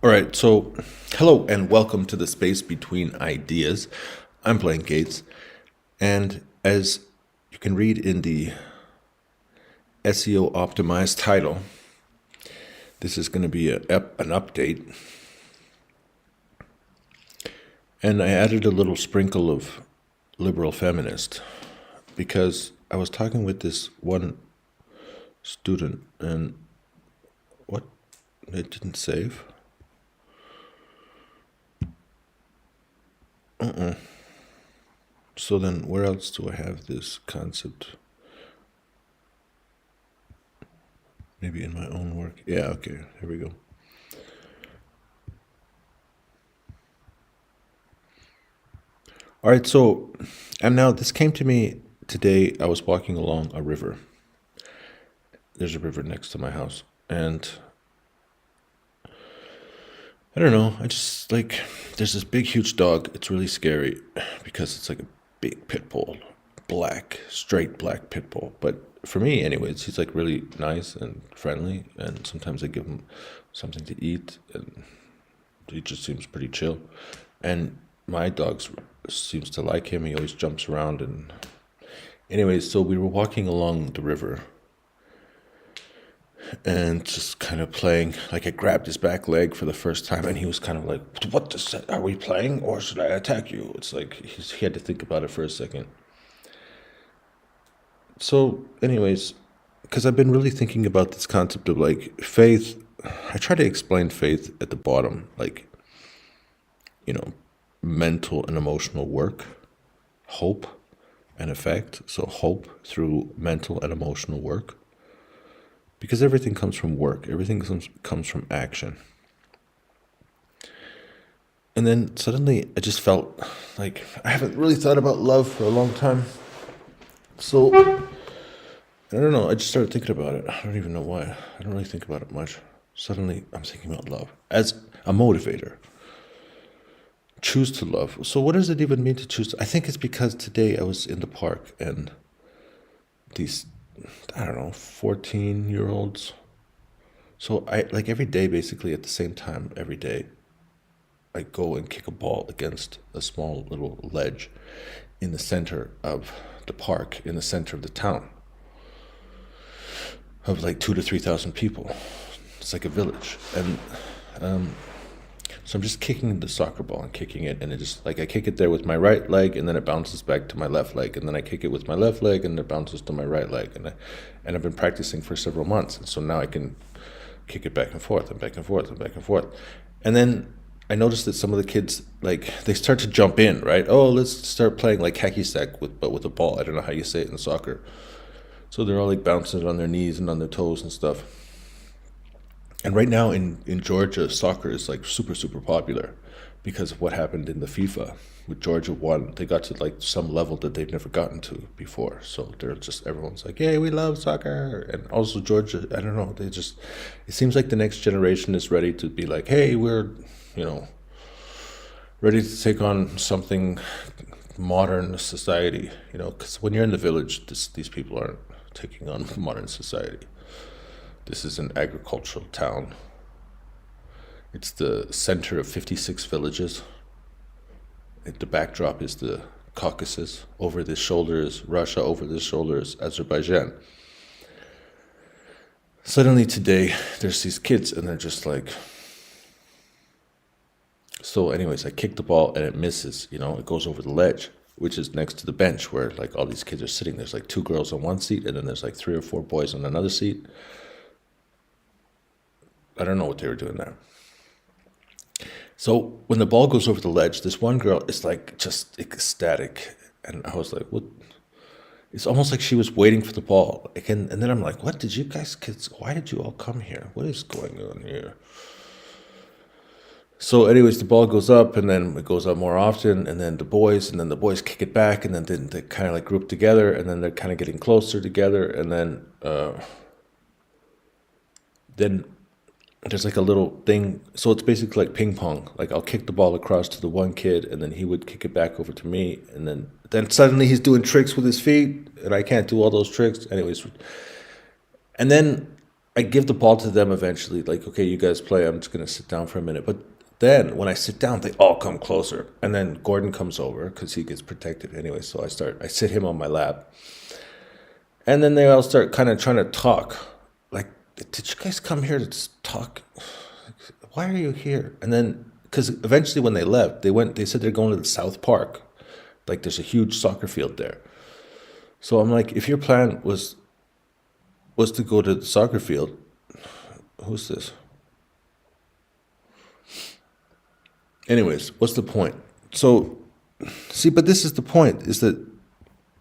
All right, so hello and welcome to the space between ideas. I'm Blaine Gates, and as you can read in the SEO optimized title, this is going to be an update. And I added a little sprinkle of liberal feminist because I was talking with this one student, and what? It didn't save. So then where else do I have this concept? Maybe in my own work. Yeah, okay, here we go. All right, so, and now this came to me today. I was walking along a river. There's a river next to my house. And I don't know, I just like, there's this big, huge dog. It's really scary because it's like a big pit bull, black, straight black pit bull. But for me, anyways, he's like really nice and friendly. And sometimes I give him something to eat, and he just seems pretty chill. And my dog seems to like him. He always jumps around. And anyways, so we were walking along the river and just kind of playing. Like, I grabbed his back leg for the first time, and he was kind of like, "What the are we playing, or should I attack you?" It's like he had to think about it for a second. So, anyways, because I've been really thinking about this concept of like faith. I try to explain faith at the bottom, like, you know, mental and emotional work, hope and effect. So hope through mental and emotional work, because everything comes from work, everything comes from action. And then suddenly I just felt like I haven't really thought about love for a long time. So I don't know, I just started thinking about it. I don't even know why. I don't really think about it much. Suddenly I'm thinking about love as a motivator. Choose to love. So what does it even mean to choose? I think it's because today I was in the park, and these, I don't know, 14-year-olds. So I, like, every day, basically at the same time, every day, I go and kick a ball against a small little ledge in the center of the park, in the center of the town, of like 2,000 to 3,000 people. It's like a village. And so I'm just kicking the soccer ball and kicking it, and it just, like, I kick it there with my right leg, and then it bounces back to my left leg, and then I kick it with my left leg, and it bounces to my right leg, and I've been practicing for several months, and so now I can kick it back and forth and back and forth and back and forth. And then I noticed that some of the kids, like, they start to jump in, right? Oh, let's start playing like hacky sack, but with a ball. I don't know how you say it in soccer. So they're all like bouncing on their knees and on their toes and stuff. And right now in Georgia, soccer is like super, super popular because of what happened in the FIFA. With Georgia won, they got to like some level that they've never gotten to before. So they're just, everyone's like, "Hey, we love soccer." And also Georgia, I don't know, they just, it seems like the next generation is ready to be like, "Hey, we're, you know, ready to take on something modern society," you know, because when you're in the village, these people aren't taking on modern society. This is an agricultural town. It's the center of 56 villages. The backdrop is the Caucasus. Over this shoulder is Russia. Over this shoulder is Azerbaijan. Suddenly today, there's these kids, and they're just like... So anyways, I kick the ball, and it misses. You know, it goes over the ledge, which is next to the bench where like all these kids are sitting. There's like 2 girls on one seat, and then there's like 3 or 4 boys on another seat. I don't know what they were doing there. So when the ball goes over the ledge, this one girl is like just ecstatic. And I was like, what? It's almost like she was waiting for the ball. And then I'm like, what did you guys, kids, why did you all come here? What is going on here? So anyways, the ball goes up, and then it goes up more often, and then the boys kick it back, and then they kind of like group together, and then they're kind of getting closer together, and then there's like a little thing. So it's basically like ping pong. Like, I'll kick the ball across to the one kid, and then he would kick it back over to me, and then suddenly he's doing tricks with his feet, and I can't do all those tricks. Anyways, and then I give the ball to them eventually. Like, okay, you guys play. I'm just gonna sit down for a minute. But then when I sit down, they all come closer, and then Gordon comes over because he gets protected anyway. So I sit him on my lap, and then they all start kind of trying to talk. Like, did you guys come here to just talk? Why are you here? And then, because eventually when they left, they said they're going to the South Park. Like, there's a huge soccer field there. So I'm like, if your plan was to go to the soccer field, who's this? Anyways, what's the point? So, see, but this is the point, is that,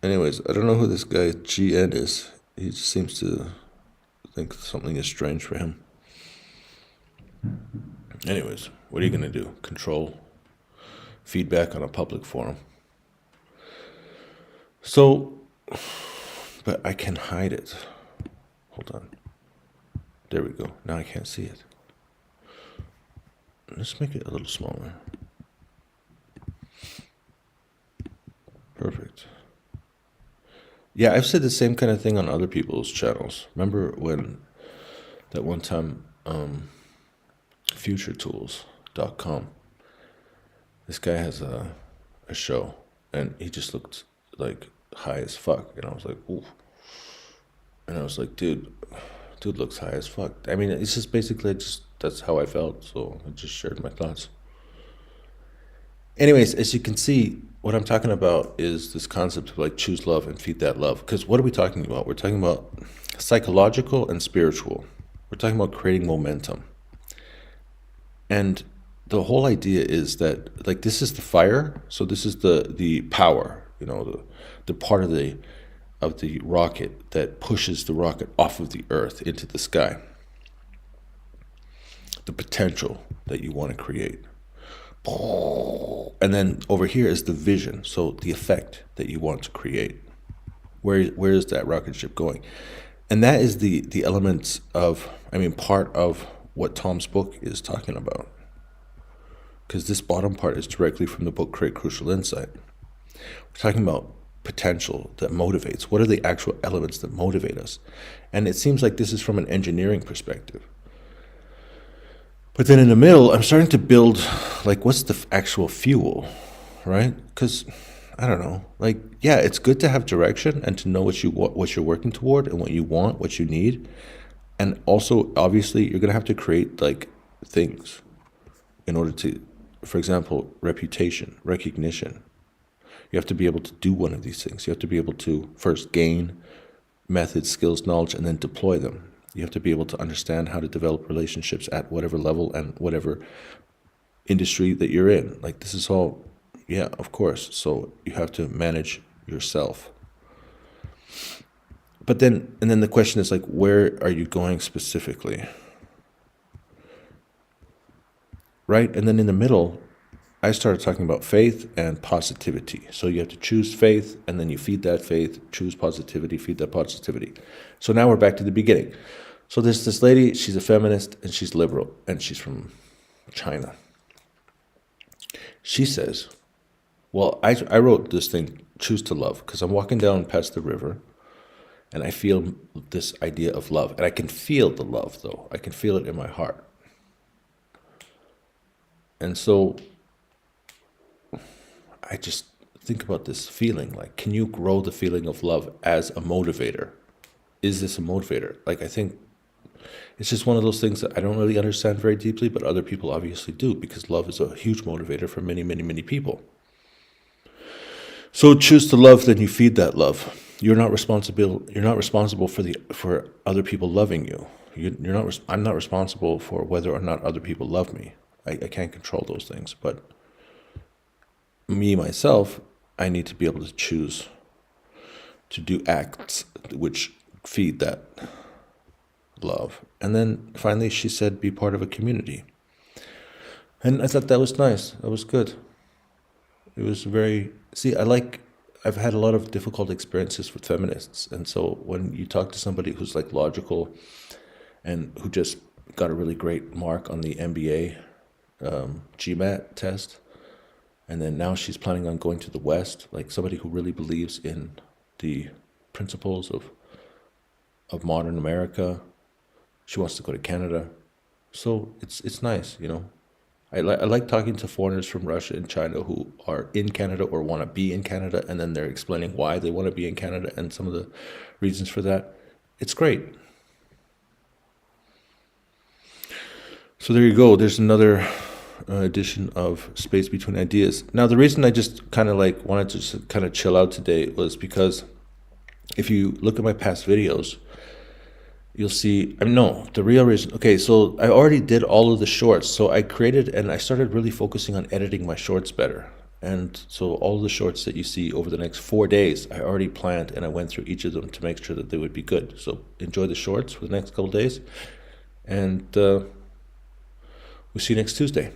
anyways, I don't know who this guy GN is. He just seems to think something is strange for him. Anyways, what are you going to do? Control feedback on a public forum. So, but I can hide it. Hold on. There we go. Now I can't see it. Let's make it a little smaller. Perfect. Yeah, I've said the same kind of thing on other people's channels. Remember when that one time, futuretools.com, this guy has a show, and he just looked like high as fuck, and I was like, ooh. And I was like, dude looks high as fuck. I mean, it's just basically that's how I felt, so I just shared my thoughts. Anyways, as you can see, what I'm talking about is this concept of like choose love and feed that love. Because what are we talking about? We're talking about psychological and spiritual. We're talking about creating momentum. And the whole idea is that, like, this is the fire, so this is the power, the part of the rocket that pushes the rocket off of the earth into the sky. The potential that you want to create. And then over here is the vision, so the effect that you want to create. Where is that rocket ship going? And that is the elements of, part of what Tom's book is talking about. Because this bottom part is directly from the book Create Crucial Insight. We're talking about potential that motivates. What are the actual elements that motivate us? And it seems like this is from an engineering perspective. But then in the middle, I'm starting to build, like, what's the actual fuel, right? Because, I don't know, like, yeah, it's good to have direction and to know what you're working toward and what you want, what you need. And also, obviously, you're going to have to create, like, things in order to, for example, reputation, recognition. You have to be able to do one of these things. You have to be able to first gain methods, skills, knowledge, and then deploy them. You have to be able to understand how to develop relationships at whatever level and whatever industry that you're in. Like, this is all, yeah, of course. So you have to manage yourself. But then the question is, like, where are you going specifically? Right? And then in the middle, I started talking about faith and positivity. So you have to choose faith, and then you feed that faith, choose positivity, feed that positivity. So now we're back to the beginning. So there's this lady, she's a feminist, and she's liberal, and she's from China. She says, well, I wrote this thing, Choose to Love, because I'm walking down past the river, and I feel this idea of love. And I can feel the love, though. I can feel it in my heart. And so I just think about this feeling, like, can you grow the feeling of love as a motivator? Is this a motivator? Like, I think it's just one of those things that I don't really understand very deeply, but other people obviously do, because love is a huge motivator for many, many, many people. So choose to love, then you feed that love. You're not responsible for other people loving you. I'm not responsible for whether or not other people love me. I can't control those things, but me, myself, I need to be able to choose to do acts which feed that love. And then finally she said, be part of a community. And I thought that was nice. That was good. It was very, I've had a lot of difficult experiences with feminists. And so when you talk to somebody who's like logical and who just got a really great mark on the MBA GMAT test, and then now she's planning on going to the West, like somebody who really believes in the principles of modern America, She wants to go to Canada. So it's nice, you know. I like talking to foreigners from Russia and China who are in Canada or want to be in Canada, and then they're explaining why they want to be in Canada and some of the reasons for that. It's great. So there you go. There's another edition of Space Between Ideas. Now, the reason I just kind of like wanted to just kind of chill out today was because if you look at my past videos, you'll see, I mean, no, the real reason, okay, so I already did all of the shorts. So I created and I started really focusing on editing my shorts better. And so all of the shorts that you see over the next 4 days, I already planned and I went through each of them to make sure that they would be good. So enjoy the shorts for the next couple of days. And we'll see you next Tuesday.